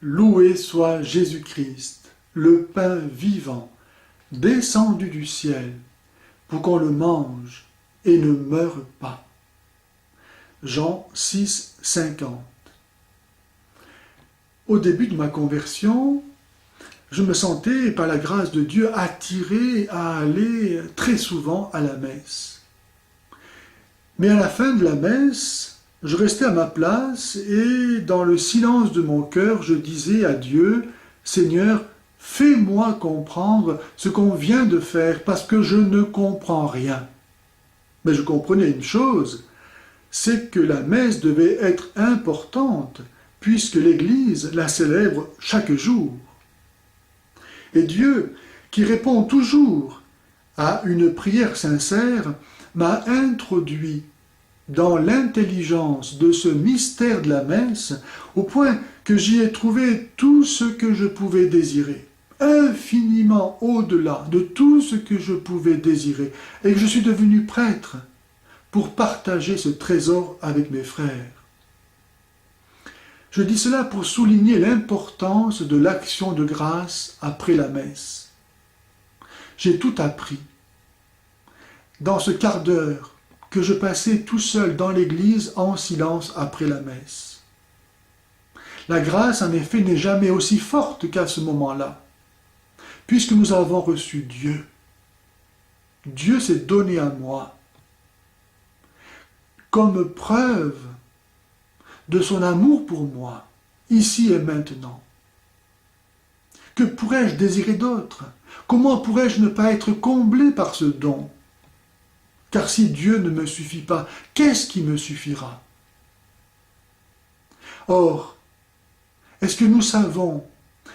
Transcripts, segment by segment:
Loué soit Jésus-Christ, le pain vivant, descendu du ciel, pour qu'on le mange et ne meure pas. Jean 6, 50. Au début de ma conversion, je me sentais, par la grâce de Dieu, attiré à aller très souvent à la messe. Mais à la fin de la messe, je restais à ma place et dans le silence de mon cœur, je disais à Dieu, « Seigneur, fais-moi comprendre ce qu'on vient de faire parce que je ne comprends rien. » Mais je comprenais une chose, c'est que la messe devait être importante puisque l'Église la célèbre chaque jour. Et Dieu, qui répond toujours à une prière sincère, m'a introduit dans l'intelligence de ce mystère de la messe, au point que j'y ai trouvé tout ce que je pouvais désirer, infiniment au-delà de tout ce que je pouvais désirer, et que je suis devenu prêtre pour partager ce trésor avec mes frères. Je dis cela pour souligner l'importance de l'action de grâce après la messe. J'ai tout appris. Dans ce quart d'heure que je passais tout seul dans l'église en silence après la messe. La grâce, en effet, n'est jamais aussi forte qu'à ce moment-là, puisque nous avons reçu Dieu. Dieu s'est donné à moi comme preuve de son amour pour moi, ici et maintenant. Que pourrais-je désirer d'autre? Comment pourrais-je ne pas être comblé par ce don? Car si Dieu ne me suffit pas, qu'est-ce qui me suffira? Or, est-ce que nous savons,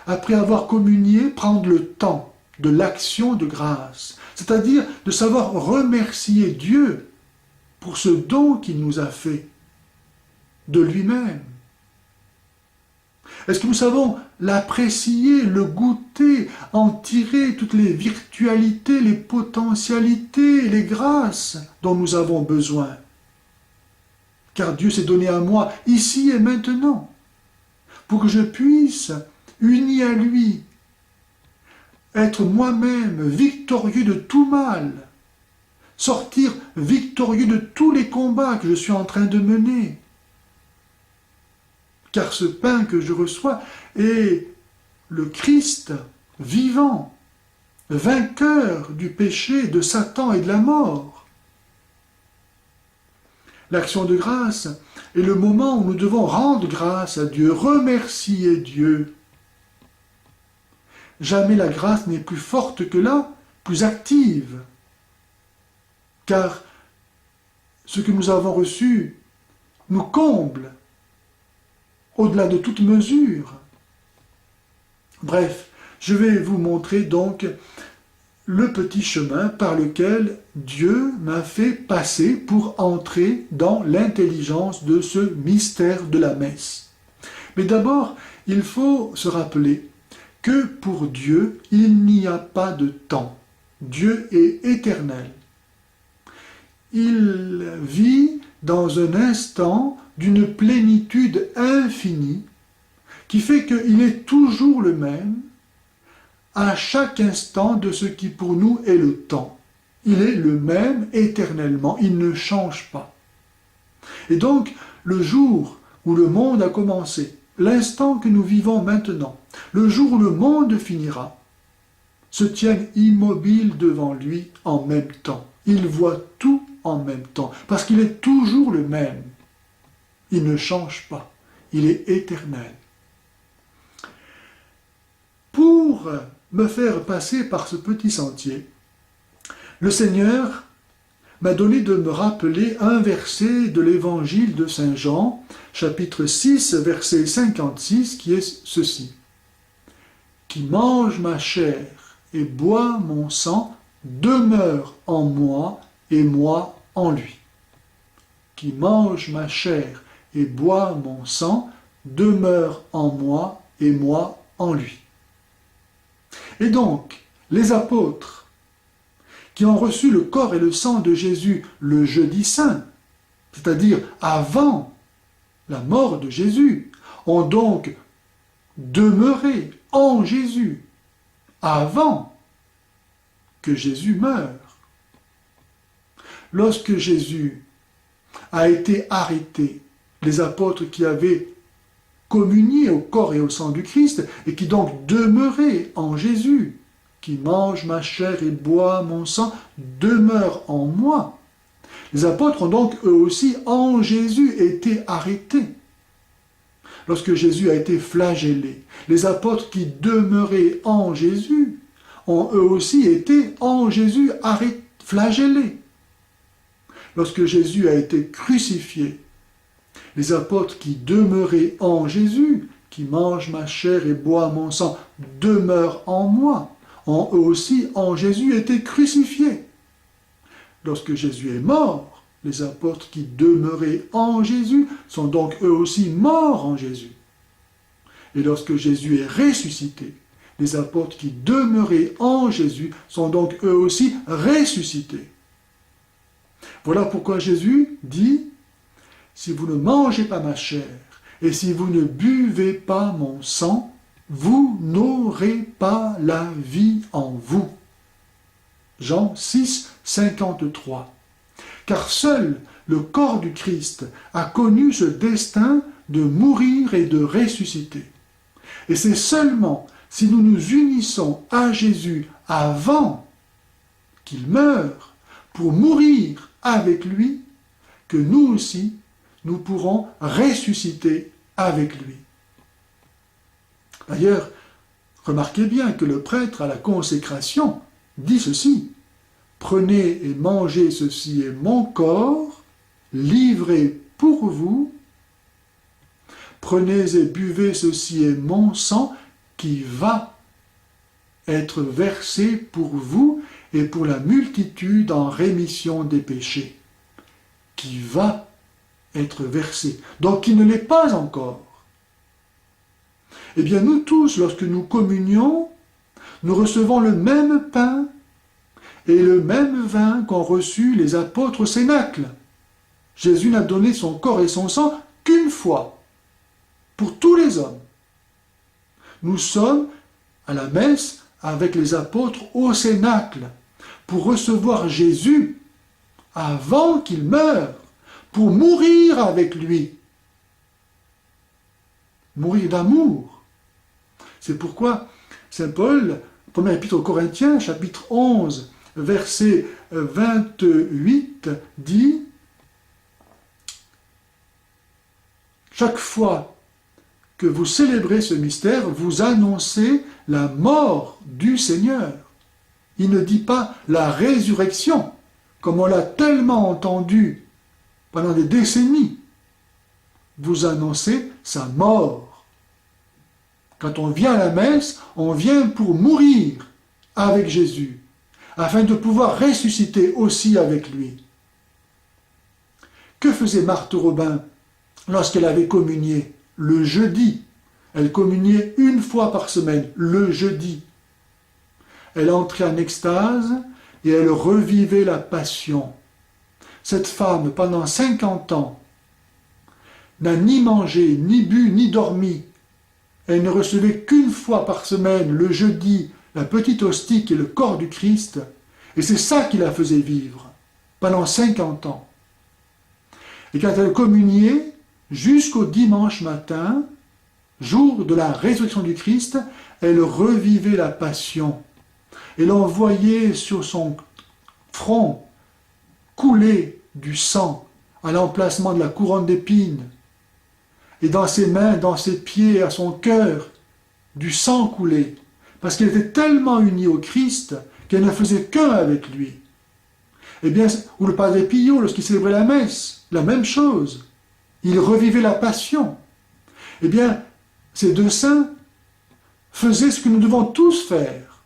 après avoir communié, prendre le temps de l'action de grâce, c'est-à-dire de savoir remercier Dieu pour ce don qu'il nous a fait de lui-même? Est-ce que nous savons l'apprécier, le goûter, en tirer toutes les virtualités, les potentialités, les grâces dont nous avons besoin? Car Dieu s'est donné à moi ici et maintenant, pour que je puisse, uni à lui, être moi-même victorieux de tout mal, sortir victorieux de tous les combats que je suis en train de mener. Car ce pain que je reçois est le Christ vivant, vainqueur du péché, de Satan et de la mort. L'action de grâce est le moment où nous devons rendre grâce à Dieu, remercier Dieu. Jamais la grâce n'est plus forte que là, plus active. Car ce que nous avons reçu nous comble au-delà de toute mesure. Bref, je vais vous montrer donc le petit chemin par lequel Dieu m'a fait passer pour entrer dans l'intelligence de ce mystère de la messe. Mais d'abord, il faut se rappeler que pour Dieu, il n'y a pas de temps. Dieu est éternel. Il vit dans un instant d'une plénitude infinie qui fait qu'il est toujours le même à chaque instant de ce qui pour nous est le temps. Il est le même éternellement, il ne change pas. Et donc, le jour où le monde a commencé, l'instant que nous vivons maintenant, le jour où le monde finira, se tiennent immobiles devant lui en même temps. Il voit tout en même temps, parce qu'il est toujours le même. Il ne change pas, il est éternel. Pour me faire passer par ce petit sentier, le Seigneur m'a donné de me rappeler un verset de l'évangile de Saint Jean, chapitre 6, verset 56, qui est ceci. « Qui mange ma chair et boit mon sang demeure en moi et moi en lui. Qui mange ma chair et boit mon sang demeure en moi et moi en lui. » Et donc, les apôtres, qui ont reçu le corps et le sang de Jésus le jeudi saint, c'est-à-dire avant la mort de Jésus, ont donc demeurer en Jésus avant que Jésus meure. Lorsque Jésus a été arrêté, les apôtres qui avaient communié au corps et au sang du Christ et qui donc demeuraient en Jésus, qui mange ma chair et boit mon sang, demeure en moi. Les apôtres ont donc eux aussi en Jésus été arrêtés. Lorsque Jésus a été flagellé, les apôtres qui demeuraient en Jésus ont eux aussi été en Jésus flagellés. Lorsque Jésus a été crucifié, les apôtres qui demeuraient en Jésus, qui mangent ma chair et boivent mon sang, demeurent en moi, ont eux aussi en Jésus été crucifiés. Lorsque Jésus est mort, les apôtres qui demeuraient en Jésus sont donc eux aussi morts en Jésus. Et lorsque Jésus est ressuscité, les apôtres qui demeuraient en Jésus sont donc eux aussi ressuscités. Voilà pourquoi Jésus dit « Si vous ne mangez pas ma chair et si vous ne buvez pas mon sang, vous n'aurez pas la vie en vous. » Jean 6, 53. Car seul le corps du Christ a connu ce destin de mourir et de ressusciter. Et c'est seulement si nous nous unissons à Jésus avant qu'il meure pour mourir avec lui que nous aussi, nous pourrons ressusciter avec lui. D'ailleurs, remarquez bien que le prêtre à la consécration dit ceci: « Prenez et mangez, ceci est mon corps, livré pour vous. Prenez et buvez, ceci est mon sang, qui va être versé pour vous et pour la multitude en rémission des péchés. » Qui va être versé, donc qui ne l'est pas encore. Eh bien, nous tous, lorsque nous communions, nous recevons le même pain et le même vin qu'ont reçu les apôtres au Cénacle. Jésus n'a donné son corps et son sang qu'une fois, pour tous les hommes. Nous sommes à la messe avec les apôtres au Cénacle, pour recevoir Jésus avant qu'il meure, pour mourir avec lui. Mourir d'amour. C'est pourquoi Saint Paul, premier épître aux Corinthiens, chapitre 11, verset 28, dit « Chaque fois que vous célébrez ce mystère, vous annoncez la mort du Seigneur. » Il ne dit pas la résurrection, comme on l'a tellement entendu pendant des décennies. Vous annoncez sa mort. Quand on vient à la messe, on vient pour mourir avec Jésus, afin de pouvoir ressusciter aussi avec lui. Que faisait Marthe Robin lorsqu'elle avait communié le jeudi? Elle communiait une fois par semaine, le jeudi. Elle entrait en extase et elle revivait la passion. Cette femme, pendant 50 ans, n'a ni mangé, ni bu, ni dormi. Elle ne recevait qu'une fois par semaine, le jeudi, la petite hostie qui est le corps du Christ. Et c'est ça qui la faisait vivre, pendant 50 ans. Et quand elle communiait, jusqu'au dimanche matin, jour de la résurrection du Christ, elle revivait la passion. Et l'on voyait sur son front couler du sang à l'emplacement de la couronne d'épines, et dans ses mains, dans ses pieds, à son cœur, du sang coulait, parce qu'elle était tellement unie au Christ qu'elle ne faisait qu'un avec lui. Eh bien, ou le Padre Pio, lorsqu'il célébrait la messe, la même chose. Il revivait la passion. Eh bien, ces deux saints faisaient ce que nous devons tous faire.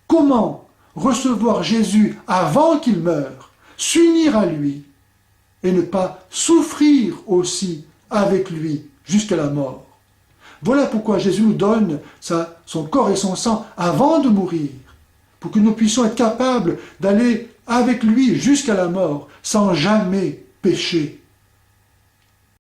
Comment recevoir Jésus avant qu'il meure, s'unir à lui, et ne pas souffrir aussi avec lui jusqu'à la mort. Voilà pourquoi Jésus nous donne son corps et son sang avant de mourir, pour que nous puissions être capables d'aller avec lui jusqu'à la mort, sans jamais pécher.